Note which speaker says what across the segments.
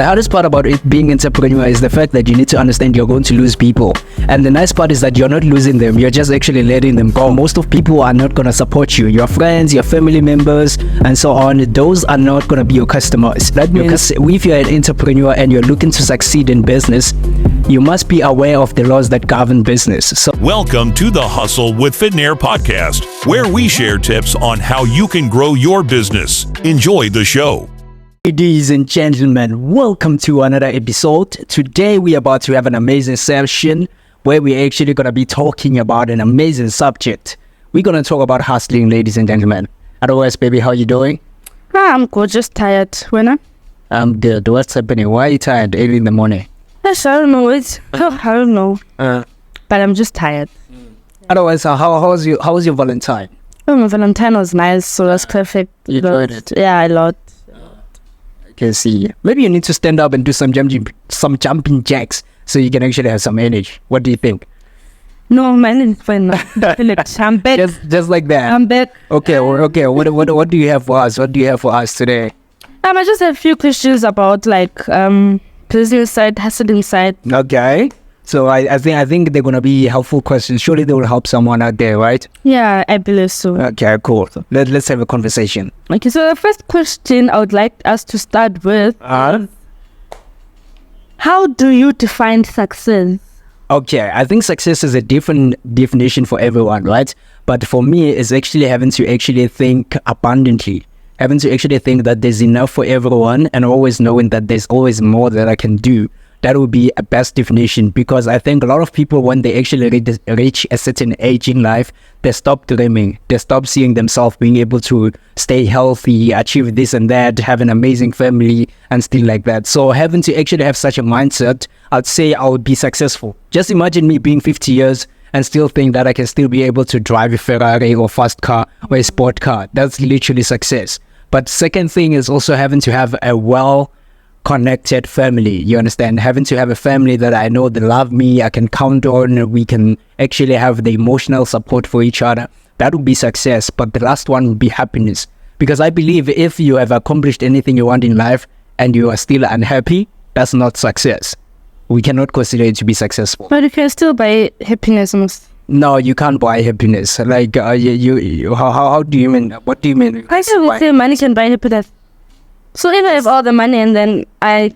Speaker 1: The hardest part about it being entrepreneur is the fact that you need to understand you're going to lose people. And the nice part is that you're not losing them, you're just actually letting them go. Most of people are not going to support you. Your friends, your family members, and so on, those are not going to be your customers. That means if you're an entrepreneur and you're looking to succeed in business, you must be aware of the laws that govern business. So,
Speaker 2: welcome to the Hustle with Fitnair podcast, where we share tips on how you can grow your business. Enjoy the show.
Speaker 1: ladies and gentlemen, welcome to another episode. Today we're about to have an amazing session where we're actually going to be talking about an amazing subject. We're going to talk about hustling, ladies and gentlemen. Otherwise, baby, how you doing?
Speaker 3: I'm good, just tired. When
Speaker 1: I'm good. What's happening? Why are you tired early in the morning?
Speaker 3: Yes, I don't know. I don't know. But I'm just tired.
Speaker 1: Otherwise, how was your Valentine?
Speaker 3: Oh, my Valentine was nice, so that's perfect.
Speaker 1: You enjoyed it?
Speaker 3: Yeah, a lot.
Speaker 1: Can see. Maybe you need to stand up and do some jumping jacks so you can actually have some energy. What do you think?
Speaker 3: No, man, it's fine. I'm back.
Speaker 1: Just like that.
Speaker 3: I'm back.
Speaker 1: Okay. What do you have for us? What do you have for us today?
Speaker 3: I just have a few questions about business side, hustling side.
Speaker 1: Okay. So I think they're gonna be helpful questions. Surely they will help someone out there, right?
Speaker 3: Yeah, I believe so.
Speaker 1: Okay, cool. Let's have a conversation.
Speaker 3: Okay, so the first question I would like us to start with is, how do you define success?
Speaker 1: Okay, I think success is a different definition for everyone, right? But for me, it's actually having to actually think abundantly. Having to actually think that there's enough for everyone and always knowing that there's always more that I can do. That would be a best definition, because I think a lot of people, when they actually reach a certain age in life, they stop dreaming. They stop seeing themselves being able to stay healthy, achieve this and that, have an amazing family and still like that. So having to actually have such a mindset, I'd say I would be successful. Just imagine me being 50 years and still think that I can still be able to drive a Ferrari or fast car or a sport car. That's literally success. But second thing is also having to have a well-connected family. You understand? Having to have a family that I know they love me, I can count on, we can actually have the emotional support for each other. That would be success. But the last one would be happiness. Because I believe if you have accomplished anything you want in life and you are still unhappy, that's not success. We cannot consider it to be successful.
Speaker 3: But you can still buy happiness.
Speaker 1: No, you can't buy happiness. Like, how do you mean? What do you mean?
Speaker 3: I say money can buy happiness. So if I have all the money and then I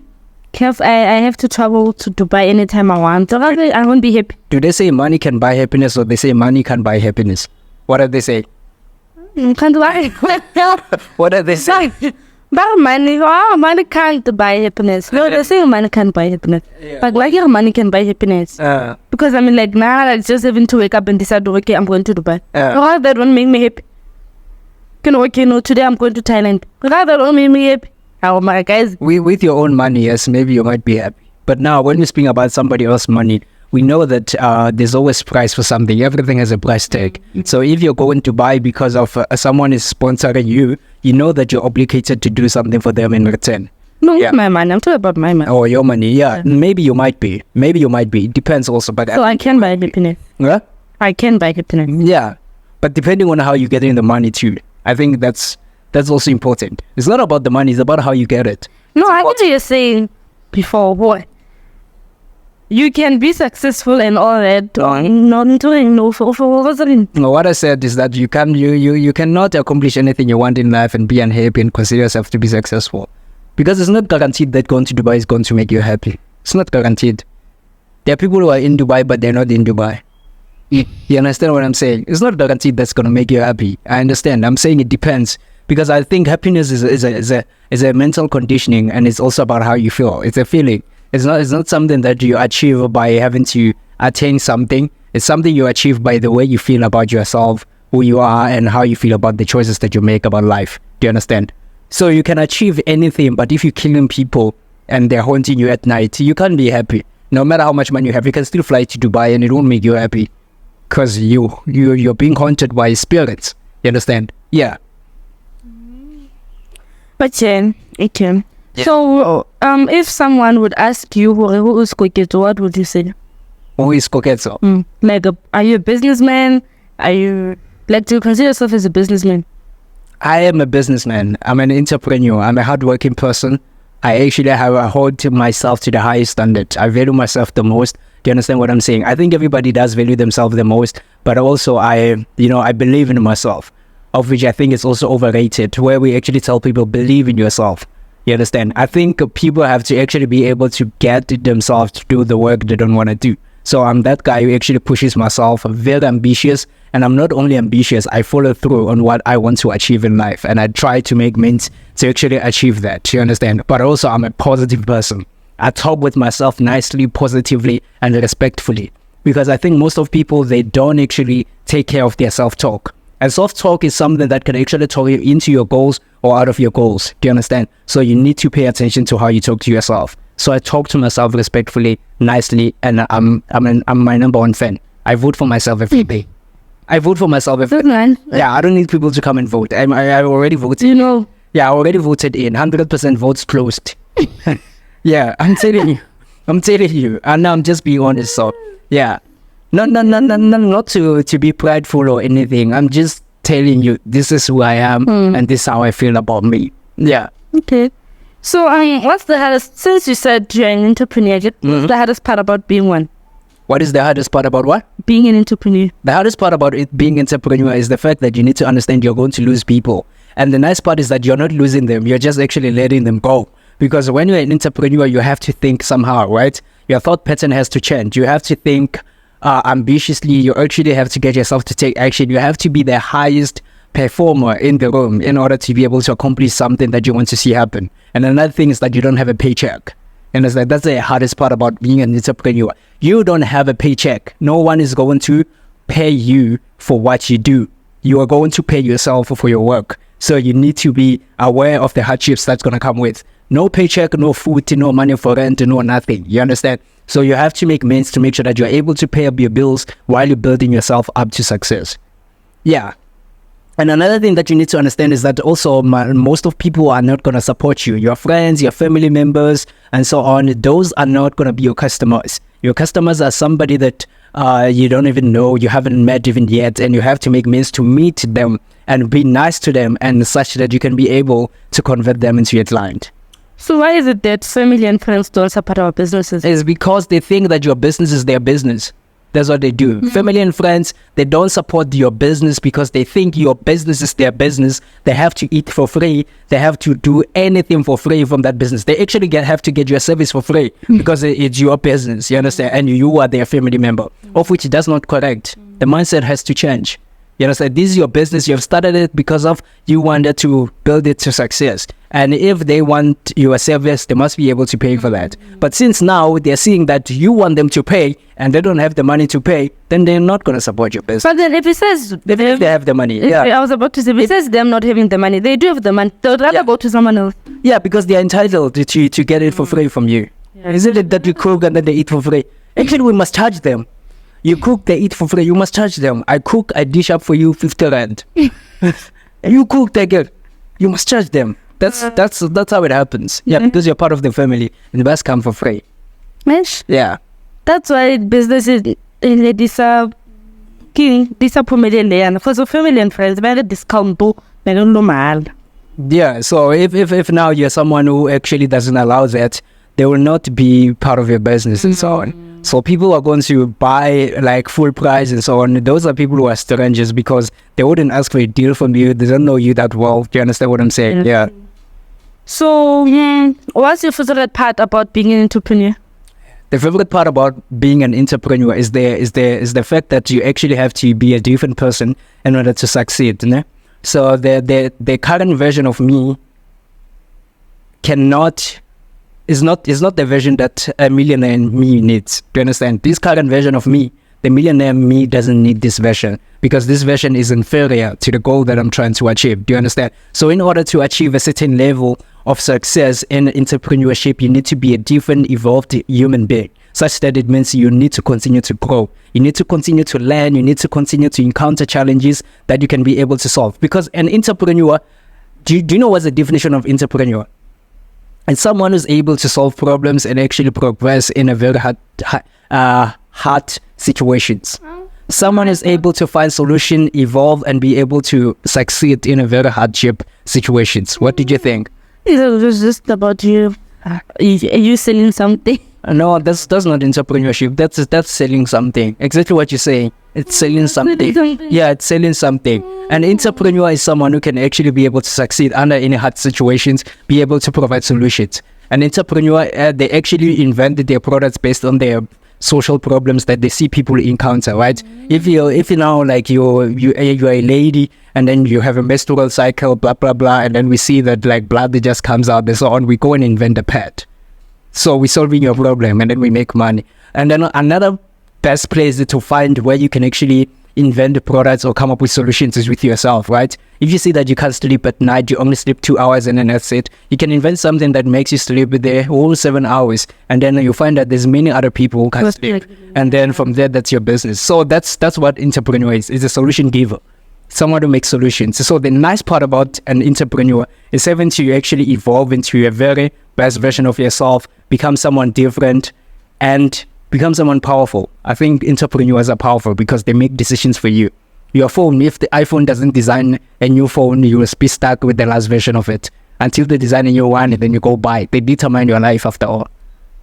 Speaker 3: have to travel to Dubai anytime I want, so I won't be happy.
Speaker 1: Do they say money can buy happiness, or they say money can buy happiness? What do they say?
Speaker 3: Can't buy.
Speaker 1: What do they say?
Speaker 3: But money can't buy happiness. No, they say money can't buy happiness.
Speaker 1: Yeah.
Speaker 3: But money can buy happiness. Because just having to wake up and decide, okay, I'm going to Dubai. That won't make me happy. Okay, no, today I'm going to Thailand. That won't make me happy. Oh my guys.
Speaker 1: With your own money, yes, maybe you might be happy. But now, when we speak about somebody else's money, we know that there's always price for something. Everything has a price tag. So if you're going to buy because of someone is sponsoring you, you know that you're obligated to do something for them in return.
Speaker 3: No, yeah. My money. I'm talking about my money.
Speaker 1: Oh, your money. Yeah. Maybe you might be. It depends also. But
Speaker 3: so I can buy happiness.
Speaker 1: Yeah?
Speaker 3: I can buy happiness.
Speaker 1: Yeah. But depending on how you get in the money too. I think that's also important. It's not about the money. It's about how you get it.
Speaker 3: No, I get what you're saying before. What? You can be successful and all that.
Speaker 1: No, what I said is that you cannot accomplish anything you want in life and be unhappy and consider yourself to be successful. Because it's not guaranteed that going to Dubai is going to make you happy. It's not guaranteed. There are people who are in Dubai, but they're not in Dubai. You understand what I'm saying? It's not guaranteed that's going to make you happy. I understand. I'm saying it depends. Because I think happiness is a mental conditioning, and it's also about how you feel. It's a feeling. It's not something that you achieve by having to attain something. It's something you achieve by the way you feel about yourself, who you are, and how you feel about the choices that you make about life. Do you understand? So you can achieve anything, but if you're killing people and they're haunting you at night, you can't be happy. No matter how much money you have, you can still fly to Dubai and it won't make you happy. Because you're being haunted by spirits. You understand? Yeah.
Speaker 3: But okay. Yeah. So, if someone would ask you who is Koketso, what would you say?
Speaker 1: Who is Koketso?
Speaker 3: Are you a businessman? Do you consider yourself as a businessman?
Speaker 1: I am a businessman. I'm an entrepreneur. I'm a hardworking person. I actually hold to myself to the highest standard. I value myself the most. Do you understand what I'm saying? I think everybody does value themselves the most, but also I believe in myself, of which I think is also overrated, where we actually tell people believe in yourself. You understand? I think people have to actually be able to get themselves to do the work they don't want to do. So I'm that guy who actually pushes myself, very ambitious, and I'm not only ambitious, I follow through on what I want to achieve in life, and I try to make means to actually achieve that. You understand? But also I'm a positive person. I talk with myself nicely, positively, and respectfully, because I think most of people, they don't actually take care of their self-talk. And self-talk is something that can actually talk you into your goals or out of your goals. Do you understand? So you need to pay attention to how you talk to yourself. So I talk to myself respectfully, nicely, and I'm my number one fan. I vote for myself every day. I vote for myself every day. Yeah, I don't need people to come and vote. I already voted.
Speaker 3: You know.
Speaker 1: Yeah, I already voted in. 100% votes closed. Yeah, I'm telling you. And now I'm just being honest. So, yeah. Not to be prideful or anything. I'm just telling you, this is who I am and this is how I feel about me. Yeah.
Speaker 3: Okay. So, what's the hardest, since you said you're an entrepreneur, what's the hardest part about being one?
Speaker 1: What is the hardest part about what?
Speaker 3: Being an entrepreneur.
Speaker 1: The hardest part about it being an entrepreneur is the fact that you need to understand you're going to lose people. And the nice part is that you're not losing them. You're just actually letting them go. Because when you're an entrepreneur, you have to think somehow, right? Your thought pattern has to change. You have to think ambitiously. You actually have to get yourself to take action. You have to be the highest performer in the room in order to be able to accomplish something that you want to see happen. And another thing is that you don't have a paycheck. And it's like, that's the hardest part about being an entrepreneur. You don't have a paycheck. No one is going to pay you for what you do. You are going to pay yourself for your work. So you need to be aware of the hardships that's going to come with. No paycheck, no food, no money for rent, no nothing. You understand? So you have to make means to make sure that you're able to pay up your bills while you're building yourself up to success. Yeah. And another thing that you need to understand is that also most of people are not going to support you. Your friends, your family members, and so on, those are not going to be your customers. Your customers are somebody that you don't even know, you haven't met even yet, and you have to make means to meet them and be nice to them, and such that you can be able to convert them into your client.
Speaker 3: So why is it that family and friends don't support our businesses?
Speaker 1: It's because they think that your business is their business. That's what they do. Family and friends, they don't support your business because they think your business is their business. They have to eat for free. They have to do anything for free from that business. They actually have to get your service for free because it's your business, you understand? And you are their family member, of which does not correct. The mindset has to change. You understand? This is your business. You have started it because of you wanted to build it to success. And if they want your service, they must be able to pay for that. But since now they're seeing that you want them to pay and they don't have the money to pay, then they're not going to support your business.
Speaker 3: But then if it says
Speaker 1: they have the money. Yeah.
Speaker 3: I was about to say, if it says them not having the money, they do have the money. They'd rather go to someone else.
Speaker 1: Yeah, because they're entitled to get it for free from you. Yeah. Isn't it that you cook and then they eat for free? Actually, we must charge them. You cook, they eat for free. You must charge them. I cook, I dish up for you 50 rand. You cook, they get. You must charge them. That's how it happens. Yeah, because you're part of the family, and the best come for free.
Speaker 3: Mesh.
Speaker 1: Yeah.
Speaker 3: That's why businesses in this phumeleleha because of family and friends, they discount to they don't know mal.
Speaker 1: Yeah. So if now you're someone who actually doesn't allow that, they will not be part of your business and so on. So people are going to buy like full price and so on. Those are people who are strangers because they wouldn't ask for a deal from you. They don't know you that well. Do you understand what I'm saying? Yeah.
Speaker 3: So what's your favorite part about being an entrepreneur?
Speaker 1: The favorite part about being an entrepreneur is the fact that you actually have to be a different person in order to succeed. You know? So the current version of me is not the version that a millionaire in me needs. Do you understand? This current version of me, the millionaire me doesn't need this version because this version is inferior to the goal that I'm trying to achieve. Do you understand? So in order to achieve a certain level of success in entrepreneurship, you need to be a different, evolved human being, such that it means you need to continue to grow. You need to continue to learn. You need to continue to encounter challenges that you can be able to solve. Because an entrepreneur, do you know what's the definition of entrepreneur? And someone who's able to solve problems and actually progress in a very hard situations. Someone is able to find solution, evolve, and be able to succeed in a very hardship situations. What did you think?
Speaker 3: It was just about you Are you selling something?
Speaker 1: No, that's not entrepreneurship. That's selling something. Exactly what you're saying. It's selling something. Yeah, it's selling something. An entrepreneur is someone who can actually be able to succeed under any hard situations, be able to provide solutions. An entrepreneur, they actually invented their products based on their social problems that they see people encounter, right? If you now like you're a lady and then you have a menstrual cycle, blah blah blah, and then we see that like blood just comes out and so on, we go and invent a pad. So we're solving your problem and then we make money. And then another best place to find where you can actually invent products or come up with solutions is with yourself, right? If you see that you can't sleep at night, you only sleep 2 hours and then that's it, you can invent something that makes you sleep the whole 7 hours, and then you find that there's many other people who can't sleep, and then from there, that's your business. So that's what entrepreneur is a solution giver, someone who makes solutions. So the nice part about an entrepreneur is having to actually evolve into a very best version of yourself, become someone different, and become someone powerful. I think entrepreneurs are powerful because they make decisions for you. Your phone, if the iPhone doesn't design a new phone, you will be stuck with the last version of it until they design a new one, and then you go buy it. They determine your life after all.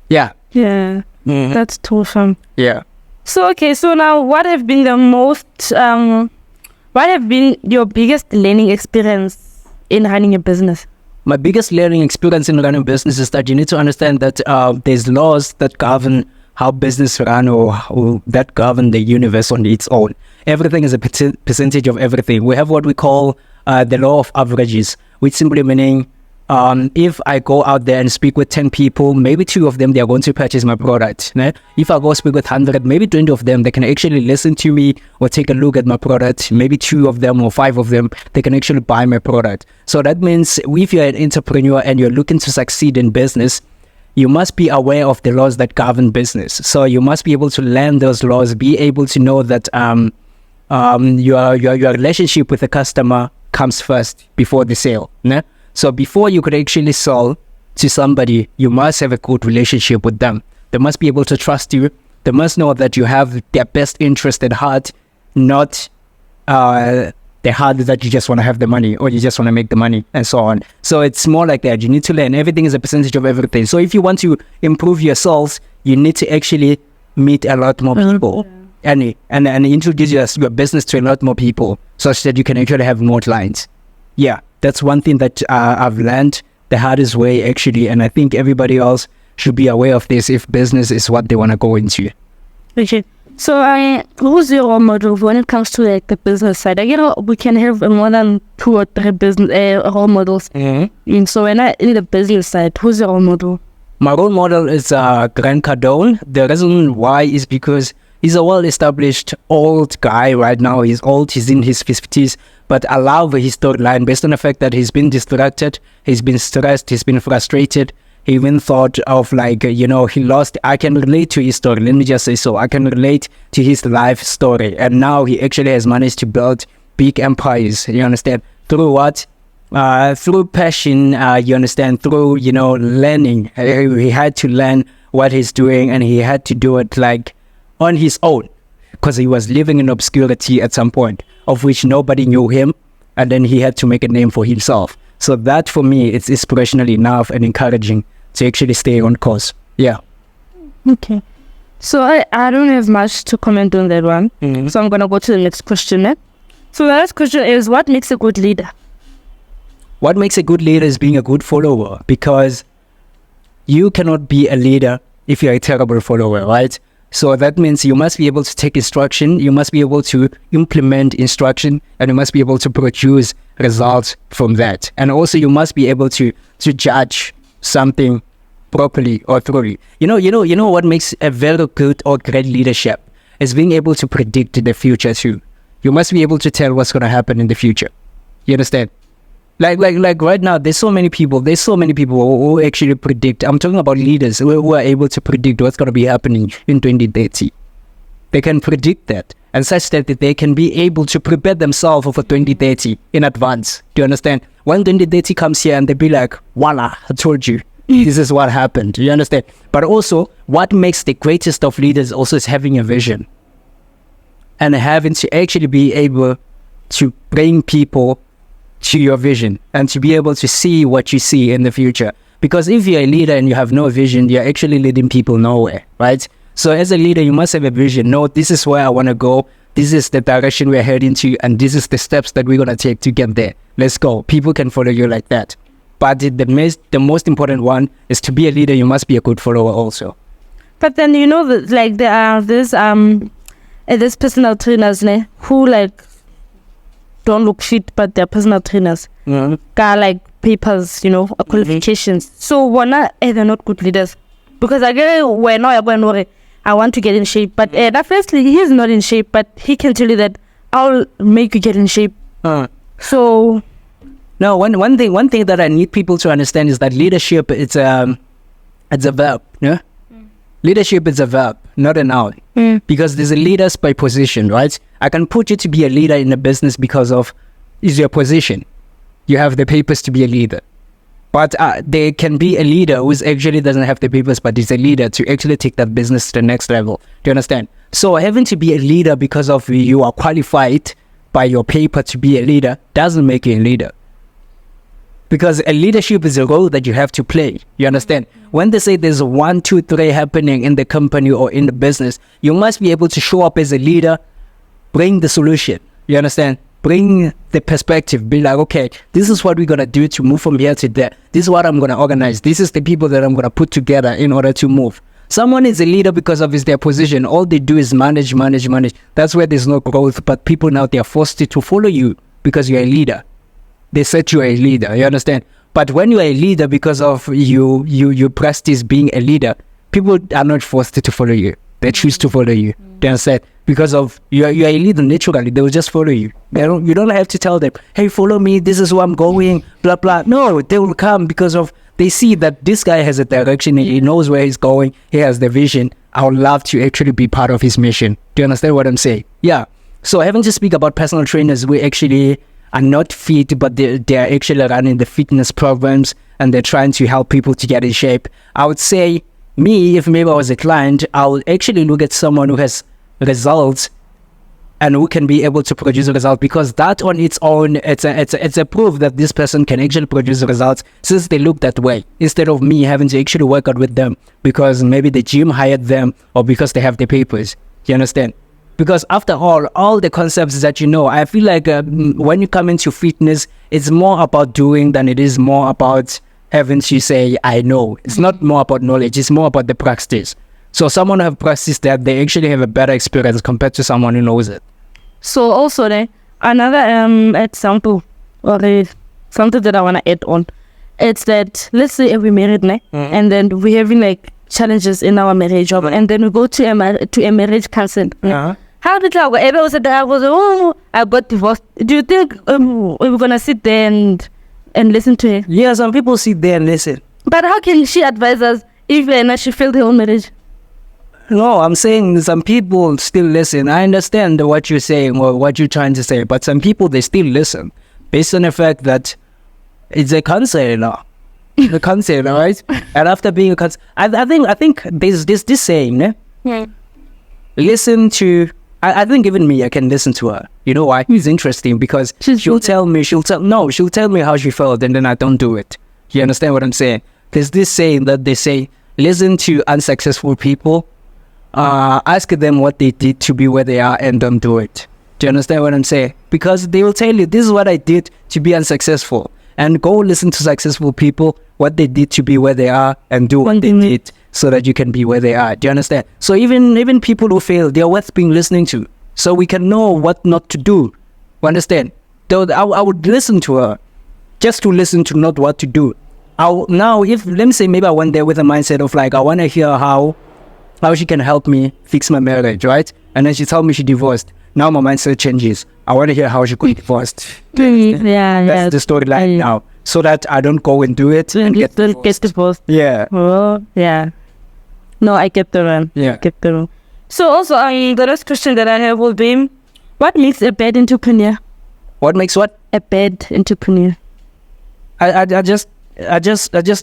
Speaker 1: Yeah.
Speaker 3: Yeah. Mm-hmm. That's awesome.
Speaker 1: Yeah.
Speaker 3: So, okay, so now what have been your biggest learning experience in running a business?
Speaker 1: My biggest learning experience in running a business is that you need to understand that there's laws that govern how business run or that govern the universe on its own. Everything is a percentage of everything. We have what we call the law of averages, which simply meaning if I go out there and speak with 10 people, maybe 2 of them, they are going to purchase my product. Né? If I go speak with 100, maybe 20 of them, they can actually listen to me or take a look at my product. Maybe 2 of them or 5 of them, they can actually buy my product. So that means if you're an entrepreneur and you're looking to succeed in business, you must be aware of the laws that govern business. So you must be able to learn those laws, be able to know that your relationship with the customer comes first before the sale. Né? So before you could actually sell to somebody, you must have a good relationship with them. They must be able to trust you. They must know that you have their best interest at heart, not the heart that you just want to have the money or you just want to make the money and so on. So it's more like that. You need to learn. Everything is a percentage of everything. So if you want to improve your sales, you need to actually meet a lot more people and introduce your business to a lot more people such that you can actually have more clients. Yeah, that's one thing that I've learned the hardest way actually, and I think everybody else should be aware of this if business is what they want to go into.
Speaker 3: Okay. So who's your role model when it comes to like the business side? We can have more than 2 or 3 business role models. Mm-hmm. And so when in the business side, who's your role model?
Speaker 1: My role model is Grant Cardone. The reason why is because he's a well-established old guy right now. He's old, he's in his 50s, but I love his storyline based on the fact that he's been distracted, he's been stressed, he's been frustrated. He even thought of he lost, I can relate to his story, let me just say so. I can relate to his life story. And now he actually has managed to build big empires, you understand? Through what? Through passion, you understand? Through, learning. He had to learn what he's doing and he had to do it on his own. Because he was living in obscurity at some point, of which nobody knew him. And then he had to make a name for himself. So that for me, it's inspirational enough and encouraging to actually stay on course. Yeah.
Speaker 3: Okay. So I don't have much to comment on that one. Mm-hmm. So I'm going to go to the next question. So the next question is, what makes a good leader?
Speaker 1: What makes a good leader is being a good follower, because you cannot be a leader if you're a terrible follower, right? So that means you must be able to take instruction, you must be able to implement instruction, and you must be able to produce results from that. And also you must be able to judge something properly or thoroughly. You know what makes a very good or great leadership is being able to predict the future too. You must be able to tell what's going to happen in the future. You understand? Like right now, there's so many people who actually predict. I'm talking about leaders who are able to predict what's going to be happening in 2030. They can predict that, and such that they can be able to prepare themselves for 2030 in advance. Do you understand? When 2030 comes here and they be like, voila, I told you, this is what happened. Do you understand? But also, what makes the greatest of leaders also is having a vision. And having to actually be able to bring people to your vision and to be able to see what you see in the future. Because if you're a leader and you have no vision, you're actually leading people nowhere, right? So as a leader, you must have a vision. No, this is where I want to go. This is the direction we're heading to, and this is the steps that we're going to take to get there. Let's go. People can follow you like that. But the most important one is to be a leader, you must be a good follower also.
Speaker 3: But then, you know, like there are this personal trainers who like don't look fit, but they're personal trainers. Got like papers, you know, qualifications. So they're not good leaders. Because we're not going to I want to get in shape. But firstly, he's not in shape, but he can tell you that I'll make you get in shape. So...
Speaker 1: No, one thing that I need people to understand is that leadership, it's a verb, yeah? Leadership is a verb, not a noun. Because there's a leaders by position, right? I can put you to be a leader in a business because of is your position. You have the papers to be a leader. But there can be a leader who actually doesn't have the papers, but is a leader to actually take that business to the next level. Do you understand? So having to be a leader because of you are qualified by your paper to be a leader doesn't make you a leader. Because a leadership is a role that you have to play. You understand? When they say there's 1, 2, 3 happening in the company or in the business, you must be able to show up as a leader, bring the solution. You understand? Bring the perspective. Be like, okay, this is what we're going to do to move from here to there. This is what I'm going to organize. This is the people that I'm going to put together in order to move. Someone is a leader because of their position. All they do is manage. That's where there's no growth. But people now, they're forced to follow you because you're a leader. They said you are a leader, you understand? But when you are a leader because of you practice being a leader, people are not forced to follow you. They choose to follow you. They understand? Because of you're a leader naturally, they will just follow you. You don't have to tell them, hey, follow me, this is where I'm going, blah, blah. No, they will come because of they see that this guy has a direction, he knows where he's going, he has the vision. I would love to actually be part of his mission. Do you understand what I'm saying? Yeah. So having to speak about personal trainers, we actually are not fit, but they're actually running the fitness programs and they're trying to help people to get in shape. I would say, if maybe I was a client, I would actually look at someone who has results and who can be able to produce a result, because that on its own, it's a proof that this person can actually produce results since they look that way, instead of me having to actually work out with them because maybe the gym hired them or because they have the papers. You understand? Because after all the concepts that you know, I feel like when you come into fitness, it's more about doing than it is more about having to say, I know. It's not more about knowledge, it's more about the practice. So someone who have practiced that, they actually have a better experience compared to someone who knows it.
Speaker 3: So also another example, or something that I want to add on, it's that, let's say we're married, and then we're having like challenges in our marriage, and then we go to a marriage counselor. How did I go? I got divorced. Do you think we're gonna sit there and listen to her?
Speaker 1: Yeah, some people sit there and listen.
Speaker 3: But how can she advise us if she failed her own marriage?
Speaker 1: No, I'm saying some people still listen. I understand what you're saying or what you're trying to say, but some people, they still listen based on the fact that it's a counselor now. The counselor, right? And after being a counselor, I think there's this saying, listen to. I think even me, I can listen to her. You know why? It's interesting because she'll tell me how she felt, and then I don't do it. You understand what I'm saying? There's this saying that they say, listen to unsuccessful people, ask them what they did to be where they are, and don't do it. Do you understand what I'm saying? Because they will tell you, this is what I did to be unsuccessful. And go listen to successful people, what they did to be where they are, and do what they did so that you can be where they are. Do you understand? So even people who fail, they are worth being listening to. So we can know what not to do. You understand? Though I would listen to her just to listen to not what to do. Now, if, let me say, maybe I went there with a mindset of like, I want to hear how she can help me fix my marriage, right? And then she told me she divorced. Now my mindset changes. I want to hear how she got divorced. That's the storyline now. So that I don't go and do it and get divorced. Yeah.
Speaker 3: Oh, yeah. No, I get the one.
Speaker 1: Yeah.
Speaker 3: Get the one. So also, the next question that I have will be, what makes a bad entrepreneur?
Speaker 1: What makes what?
Speaker 3: A bad entrepreneur.
Speaker 1: I just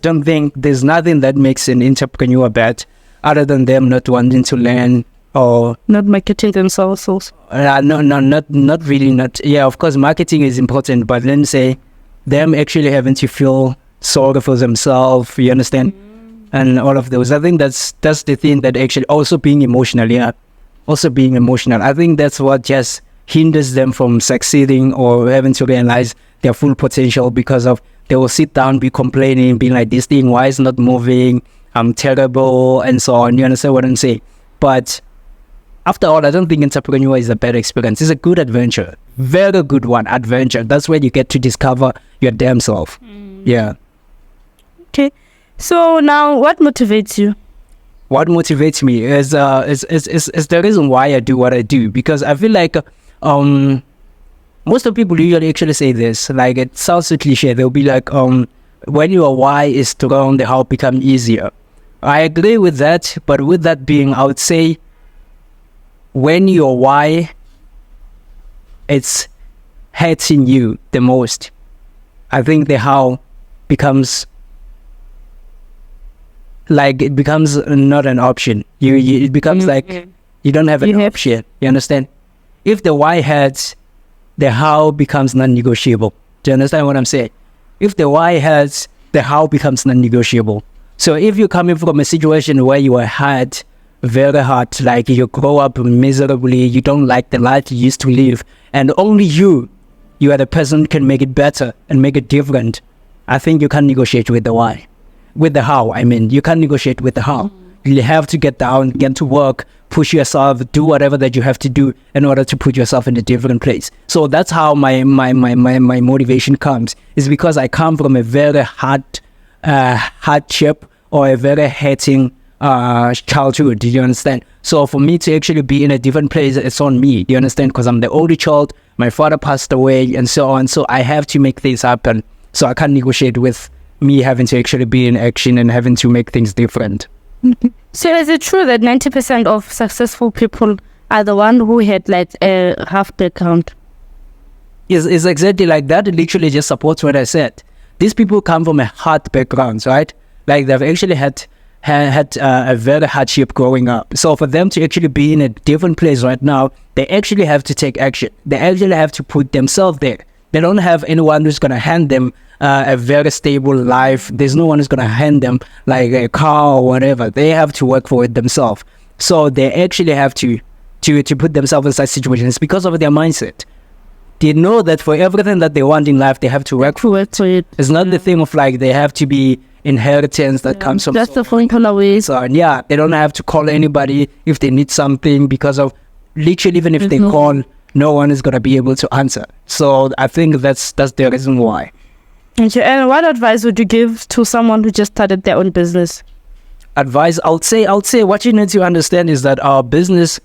Speaker 1: don't think there's nothing that makes an entrepreneur bad, other than them not wanting to learn or
Speaker 3: not marketing themselves also.
Speaker 1: Not really. Yeah, of course, marketing is important, but let me say, them actually having to feel sorry for themselves, you understand? And all of those. I think that's the thing that actually also being emotional, also being emotional. I think that's what just hinders them from succeeding or having to realize their full potential, because of they will sit down, be complaining, being like, this thing, why is it not moving? I'm terrible, and so on. You understand what I'm saying? But after all, I don't think entrepreneur is a bad experience. It's a good adventure. Very good one, adventure. That's where you get to discover your damn self. Yeah.
Speaker 3: Okay. So now, what motivates you?
Speaker 1: What motivates me is the reason why I do what I do. Because I feel like most of people usually actually say this. Like, it sounds so cliche. They'll be like, when your why is strong, the how become easier. I agree with that. But with that being, I would say, when your why it's hurting you the most, I think the how becomes like, it becomes not an option. It becomes like you don't have an option. You understand? If the why hurts, the how becomes non-negotiable. Do you understand what I'm saying? If the why hurts, the how becomes non-negotiable. So if you're coming from a situation where you are hurt, very hard, like you grow up miserably, you don't like the life you used to live, and only you are the person who can make it better and make it different, I think you can't negotiate with the why. With the how, I mean, you can't negotiate with the how. You have to get down, get to work, push yourself, do whatever that you have to do in order to put yourself in a different place. So that's how my motivation comes, is because I come from a very hardship or a very hurting childhood. Do you understand? So for me to actually be in a different place, it's on me. Do you understand? Because I'm the only child, my father passed away, and so on. So I have to make things happen. So I can't negotiate with me having to actually be in action and having to make things different.
Speaker 3: So is it true that 90% of successful people are the one who had like a half background?
Speaker 1: It's exactly like that. It literally just supports what I said. These people come from a hard background, right? Like, they've actually had a very hardship growing up. So for them to actually be in a different place right now, they actually have to take action. They actually have to put themselves there. They don't have anyone who's going to hand them a very stable life. There's no one who's going to hand them like a car or whatever. They have to work for it themselves. So they actually have to put themselves in such situations because of their mindset. They know that for everything that they want in life, they have to work for it. It's not the thing of like they have to be inheritance that comes from
Speaker 3: just the phone call away.
Speaker 1: So yeah, they don't have to call anybody if they need something, because of literally, even if they call, no one is going to be able to answer. So I think that's the reason why.
Speaker 3: Okay, and what advice would you give to someone who just started their own business?
Speaker 1: Advice, I would say what you need to understand is that our business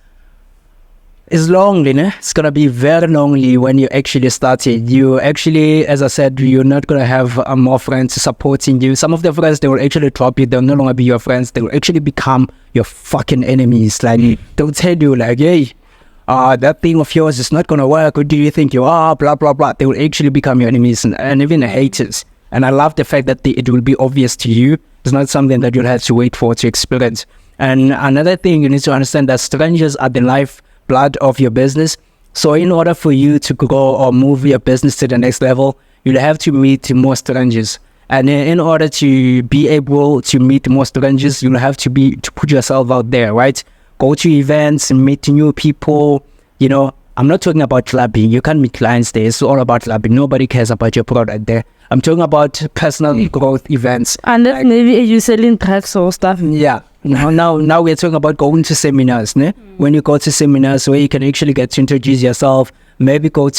Speaker 1: is lonely, né? It's going to be very lonely when you actually start it. You actually, as I said, you're not going to have more friends supporting you. Some of the friends, they will actually drop you. They'll no longer be your friends. They will actually become your fucking enemies. Like, they'll tell you like, hey, that thing of yours is not going to work. Who do you think you are? Blah, blah, blah. They will actually become your enemies and even haters. And I love the fact that it will be obvious to you. It's not something that you'll have to wait for to experience. And another thing you need to understand, that strangers are the lifeblood of your business. So in order for you to grow or move your business to the next level, you'll have to meet more strangers. And in order to be able to meet more strangers, you'll have to put yourself out there, right? Go to events and meet new people. You know, I'm not talking about clubbing. You can't meet clients there. It's all about clubbing. Nobody cares about your product there. I'm talking about personal growth events.
Speaker 3: And like, maybe you selling drugs or stuff.
Speaker 1: Yeah. Now we're talking about going to seminars. Ne? When you go to seminars where you can actually get to introduce yourself, maybe go on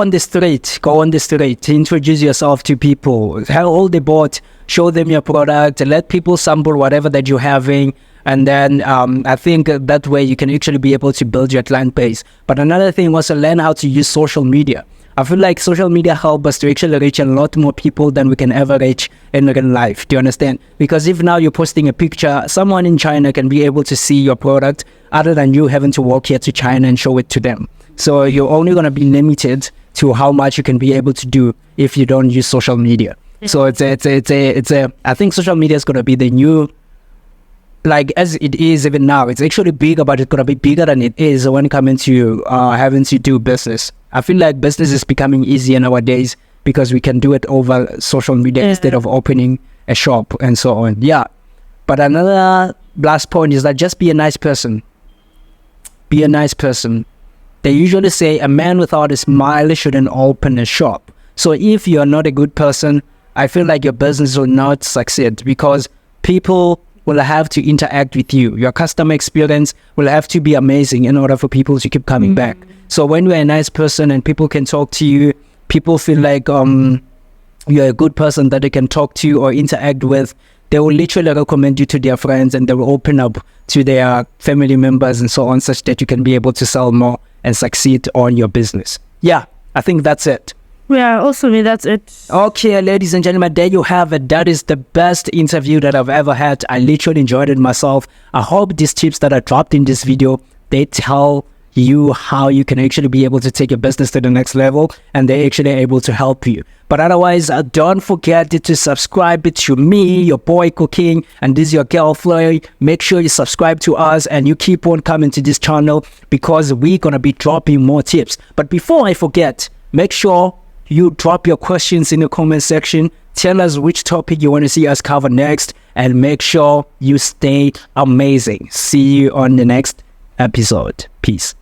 Speaker 1: the street, introduce yourself to people, hold the board, show them your product, let people sample whatever that you're having. And then I think that way you can actually be able to build your client base. But another thing was to learn how to use social media. I feel like social media help us to actually reach a lot more people than we can ever reach in real life. Do you understand? Because if now you're posting a picture, someone in China can be able to see your product other than you having to walk here to China and show it to them. So you're only going to be limited to how much you can be able to do if you don't use social media. So I think social media is going to be the new, like as it is even now, it's actually bigger, but it's going to be bigger than it is when it comes to having to do business. I feel like business is becoming easier nowadays because we can do it over social media instead of opening a shop and so on. Yeah. But another last point is that just be a nice person. Be a nice person. They usually say a man without a smile shouldn't open a shop. So if you're not a good person, I feel like your business will not succeed, because people will have to interact with you. Your customer experience will have to be amazing in order for people to keep coming back. So when you're a nice person and people can talk to you, people feel like you're a good person that they can talk to or interact with, they will literally recommend you to their friends, and they will open up to their family members and so on, such that you can be able to sell more and succeed on your business. Yeah, I think that's it.
Speaker 3: Yeah, also me, that's it.
Speaker 1: Okay, ladies and gentlemen, there you have it. That is the best interview that I've ever had. I literally enjoyed it myself. I hope these tips that I dropped in this video, they tell you how you can actually be able to take your business to the next level, and they're actually able to help you. But otherwise, don't forget to subscribe to me, your boy Cooking, and this is your girl Floy. Make sure you subscribe to us and you keep on coming to this channel, because we're gonna be dropping more tips. But before I forget, make sure you drop your questions in the comment section. Tell us which topic you want to see us cover next, and make sure you stay amazing. See you on the next episode. Peace.